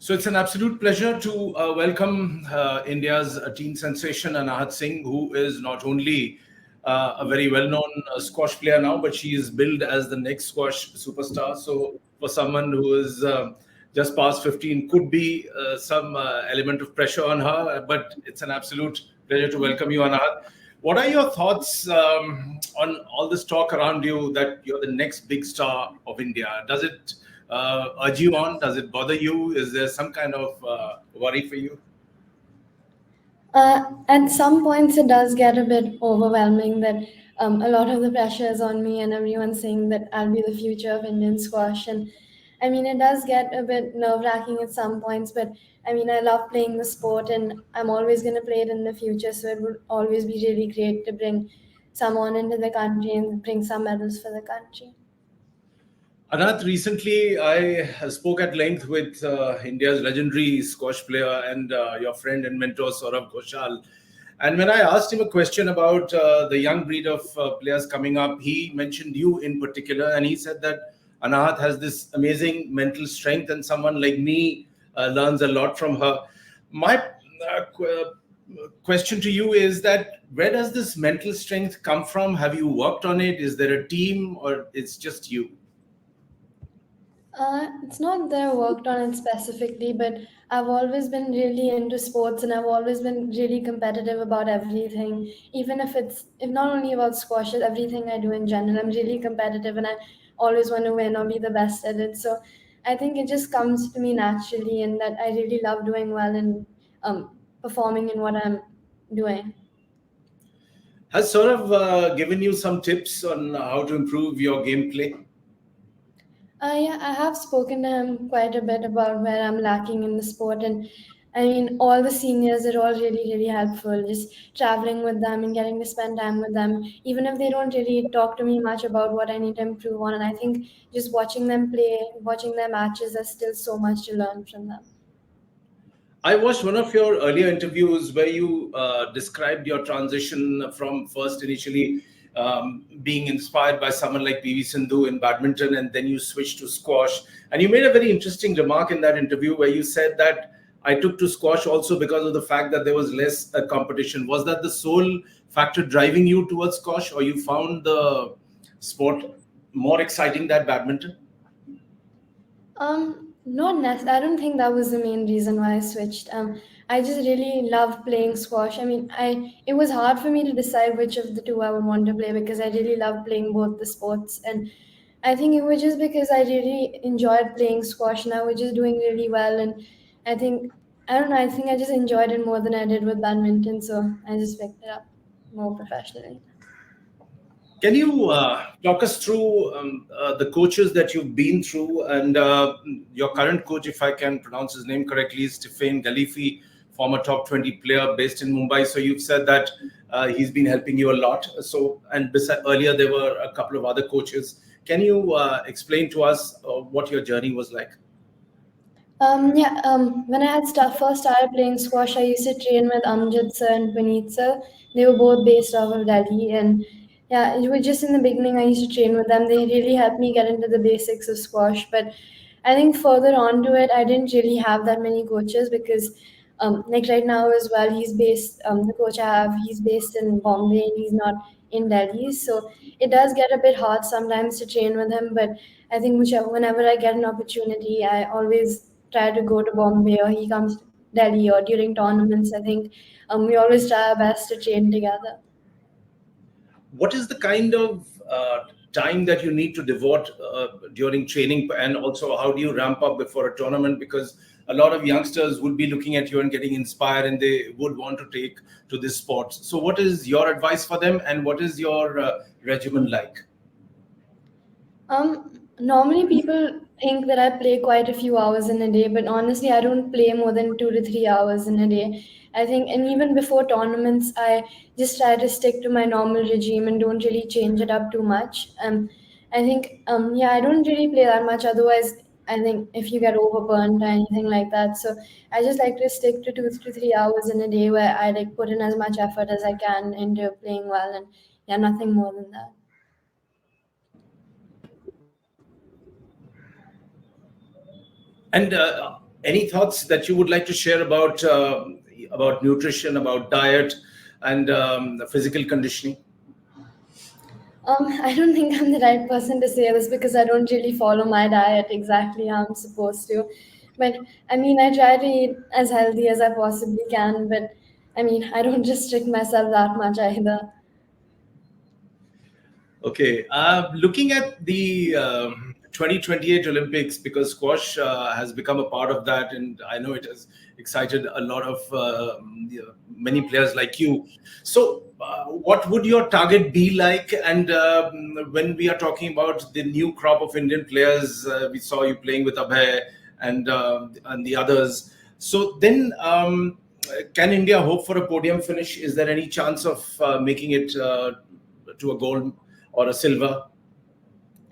So it's an absolute pleasure to welcome India's teen sensation Anahat Singh, who is not only a very well-known squash player now, but she is billed as the next squash superstar. So for someone who is just past 15, could be some element of pressure on her, but it's an absolute pleasure to welcome you, Anahat. What are your thoughts on all this talk around you that you're the next big star of India? Does it urge you on? Does it bother you? Is there some kind of worry for you? At some points, it does get a bit overwhelming that a lot of the pressure is on me, and everyone's saying that I'll be the future of Indian squash. And I mean, it does get a bit nerve wracking at some points, but I mean, I love playing the sport, and I'm always going to play it in the future. So it would always be really great to bring someone into the country and bring some medals for the country. Anath, recently I spoke at length with India's legendary squash player and your friend and mentor Saurabh Ghoshal. And when I asked him a question about the young breed of players coming up, he mentioned you in particular. And he said that Anahat has this amazing mental strength, and someone like me learns a lot from her. My question to you is that where does this mental strength come from? Have you worked on it? Is there a team, or it's just you? It's not that I worked on it specifically, but I've always been really into sports and I've always been really competitive about everything. Even if not only about squash, everything I do in general, I'm really competitive and I always want to win or be the best at it. So I think it just comes to me naturally and that I really love doing well and performing in what I'm doing. Has Saurav given you some tips on how to improve your gameplay? Yeah, I have spoken to him quite a bit about where I'm lacking in the sport, and I mean, all the seniors are all really, really helpful. Just traveling with them and getting to spend time with them, even if they don't really talk to me much about what I need to improve on. And I think just watching them play, watching their matches, there's still so much to learn from them. I watched one of your earlier interviews where you described your transition from first initially being inspired by someone like PV Sindhu in badminton, and then you switched to squash. And you made a very interesting remark in that interview where you said that I took to squash also because of the fact that there was less competition. Was that the sole factor driving you towards squash, or you found the sport more exciting than badminton? Not necessarily. I don't think that was the main reason why I switched. I just really love playing squash. I mean, it was hard for me to decide which of the two I would want to play because I really love playing both the sports. And I think it was just because I really enjoyed playing squash and I was just doing really well. And I think I don't know. I think I just enjoyed it more than I did with badminton, so I just picked it up more professionally. Can you talk us through the coaches that you've been through and your current coach, if I can pronounce his name correctly, is Stefan Galifi, former top 20 player based in Mumbai. So you've said that he's been helping you a lot. So, and earlier there were a couple of other coaches. Can you explain to us what your journey was like? When I first started playing squash, I used to train with Amjad sir and Puneet sir. They were both based out of Delhi, and yeah, it was just in the beginning I used to train with them. They really helped me get into the basics of squash. But I think further on to it, I didn't really have that many coaches because, like right now as well, the coach I have, he's based in Bombay and he's not in Delhi. So it does get a bit hard sometimes to train with him, but I think whenever I get an opportunity, I always try to go to Bombay or he comes to Delhi or during tournaments. I think we always try our best to train together. What is the kind of time that you need to devote during training, and also how do you ramp up before a tournament, because a lot of youngsters would be looking at you and getting inspired and they would want to take to this sport. So what is your advice for them, and what is your regimen like? Normally people think that I play quite a few hours in a day, but honestly, I don't play more than 2 to 3 hours in a day. I think, and even before tournaments, I just try to stick to my normal regime and don't really change it up too much. I think, yeah, I don't really play that much. Otherwise, I think if you get overburnt or anything like that, so I just like to stick to 2 to 3 hours in a day where I like put in as much effort as I can into playing well, and yeah, nothing more than that. And Any thoughts that you would like to share about nutrition, about diet, and physical conditioning? I don't think I'm the right person to say this because I don't really follow my diet exactly how I'm supposed to. But I mean, I try to eat as healthy as I possibly can, but I mean, I don't just restrict myself that much either. Okay, looking at the 2028 Olympics, because squash has become a part of that, and I know it has excited a lot of many players like you. So, what would your target be like? And when we are talking about the new crop of Indian players, we saw you playing with Abhay and the others. So then. Can India hope for a podium finish? Is there any chance of making it to a gold or a silver?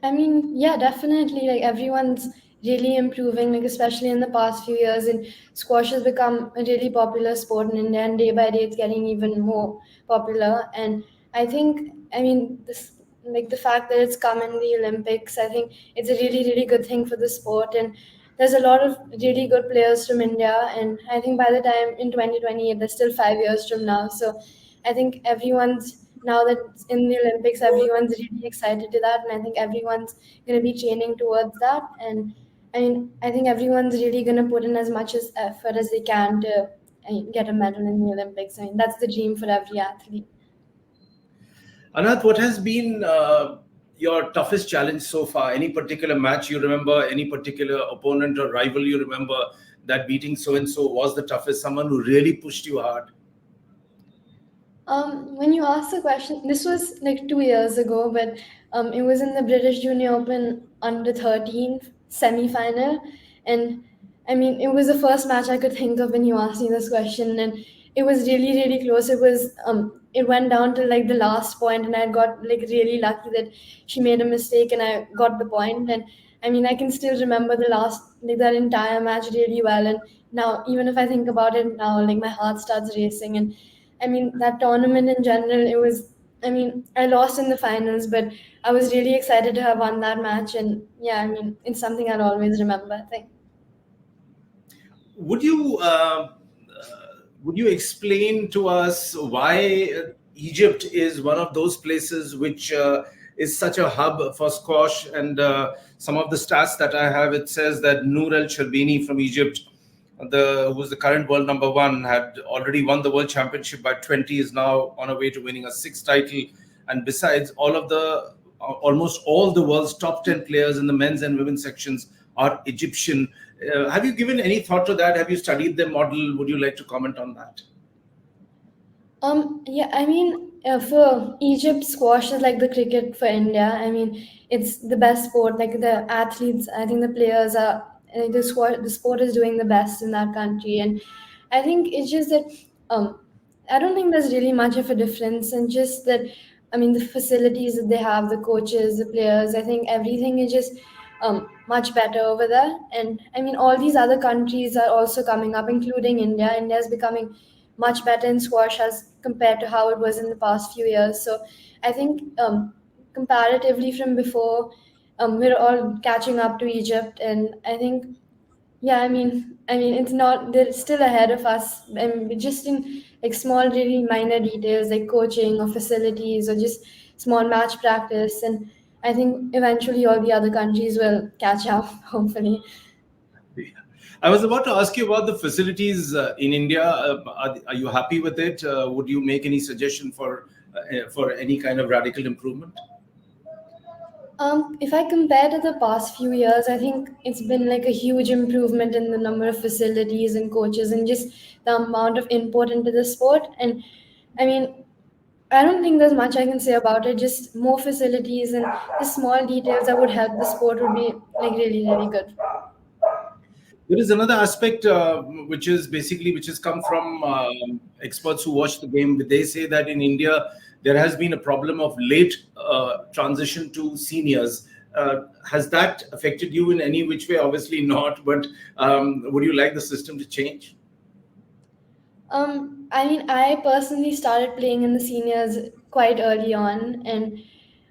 I mean, yeah, definitely. Like everyone's really improving, like especially in the past few years. And squash has become a really popular sport in India, and day by day it's getting even more popular. And I think, I mean, this like the fact that it's come in the Olympics, I think it's a really, really good thing for the sport. And there's a lot of really good players from India, and I think by the time in 2028, there's still 5 years from now. So I think everyone's now that it's in the Olympics, everyone's really excited to that, and I think everyone's going to be training towards that. And I mean, I think everyone's really going to put in as much as effort as they can to get a medal in the Olympics. I mean, that's the dream for every athlete. Anath, what has been your toughest challenge so far? Any particular match you remember? Any particular opponent or rival you remember that beating so and so was the toughest? Someone who really pushed you hard? When you asked the question, this was like 2 years ago, but it was in the British Junior Open under 13 semi-final, and I mean, it was the first match I could think of when you asked me this question, and it was really, really close. It went down to like the last point, and I got like really lucky that she made a mistake, and I got the point. And I mean, I can still remember the last like that entire match really well, and now even if I think about it now, like my heart starts racing. And I mean, that tournament in general, it was, I mean, I lost in the finals, but I was really excited to have won that match. And yeah, I mean, it's something I'll always remember, I think. Would you would you explain to us why Egypt is one of those places which is such a hub for squash? And some of the stats that I have, it says that Noor El Sherbini from Egypt, who's the current world number one, had already won the world championship by 20, is now on her way to winning a sixth title. And besides, almost all the world's top 10 players in the men's and women's sections are Egyptian. Have you given any thought to that? Have you studied the model? Would you like to comment on that? Yeah, I mean, for Egypt, squash is like the cricket for India. I mean, it's the best sport. Like the athletes, I think the players are the sport is doing the best in that country. And I think it's just that um, I don't think there's really much of a difference, and just that I mean the facilities that they have, the coaches, the players. I think everything is just much better over there. And I mean, all these other countries are also coming up, including India. India is becoming much better in squash as compared to how it was in the past few years. So I think comparatively from before, we're all catching up to Egypt, and I think yeah, I mean, it's not. They're still ahead of us, and just in like small, really minor details like coaching or facilities or just small match practice. And I think eventually all the other countries will catch up, hopefully. Yeah. I was about to ask you about the facilities in India. Are you happy with it? Would you make any suggestion for any kind of radical improvement? If I compare to the past few years, I think it's been like a huge improvement in the number of facilities and coaches and just the amount of input into the sport. And I mean, I don't think there's much I can say about it. Just more facilities and just small details that would help the sport would be like really, really good. There is another aspect which has come from experts who watch the game. They say that in India there has been a problem of late transition to seniors. Has that affected you in any which way? Obviously not, but would you like the system to change? I mean, I personally started playing in the seniors quite early on, and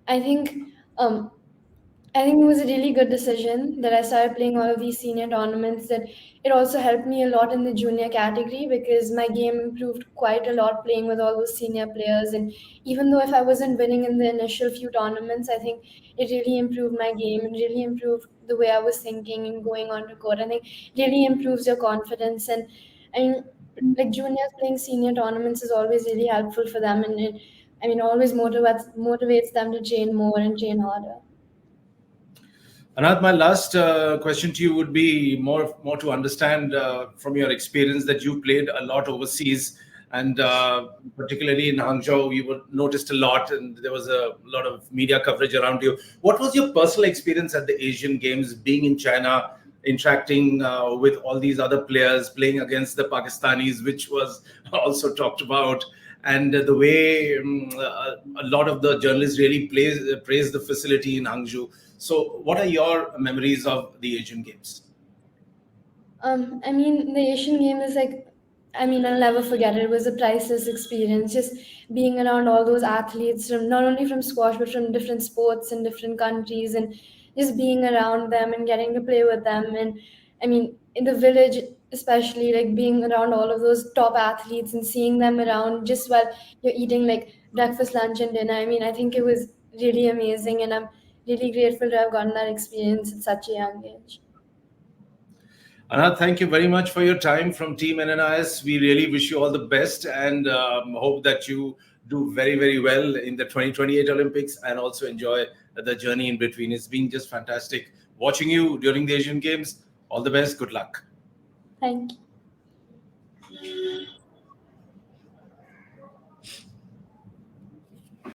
I think um, I think it was a really good decision that I started playing all of these senior tournaments. That it also helped me a lot in the junior category because my game improved quite a lot playing with all those senior players. And even though if I wasn't winning in the initial few tournaments, I think it really improved my game and really improved the way I was thinking and going on to court. I think really improves your confidence. And I mean, like juniors playing senior tournaments is always really helpful for them, and it, I mean, always motivates them to train more and train harder. Anat, my last question to you would be more to understand from your experience that you played a lot overseas, and particularly in Hangzhou, you were noticed a lot, and there was a lot of media coverage around you. What was your personal experience at the Asian Games, being in China, interacting with all these other players, playing against the Pakistanis, which was also talked about? And the way a lot of the journalists really praise the facility in Hangzhou. So, what are your memories of the Asian Games? I mean, the Asian game is like, I mean, I'll never forget it. It was a priceless experience. Just being around all those athletes from not only from squash but from different sports and different countries, and just being around them and getting to play with them. And I mean, in the village, especially like being around all of those top athletes and seeing them around just while you're eating like breakfast, lunch, and dinner. I mean, I think it was really amazing, and I'm really grateful to have gotten that experience at such a young age. Anat, thank you very much for your time from Team NNIS. We really wish you all the best and hope that you do very, very well in the 2028 Olympics and also enjoy the journey in between. It's been just fantastic watching you during the Asian Games. All the best. Good luck. Thank you.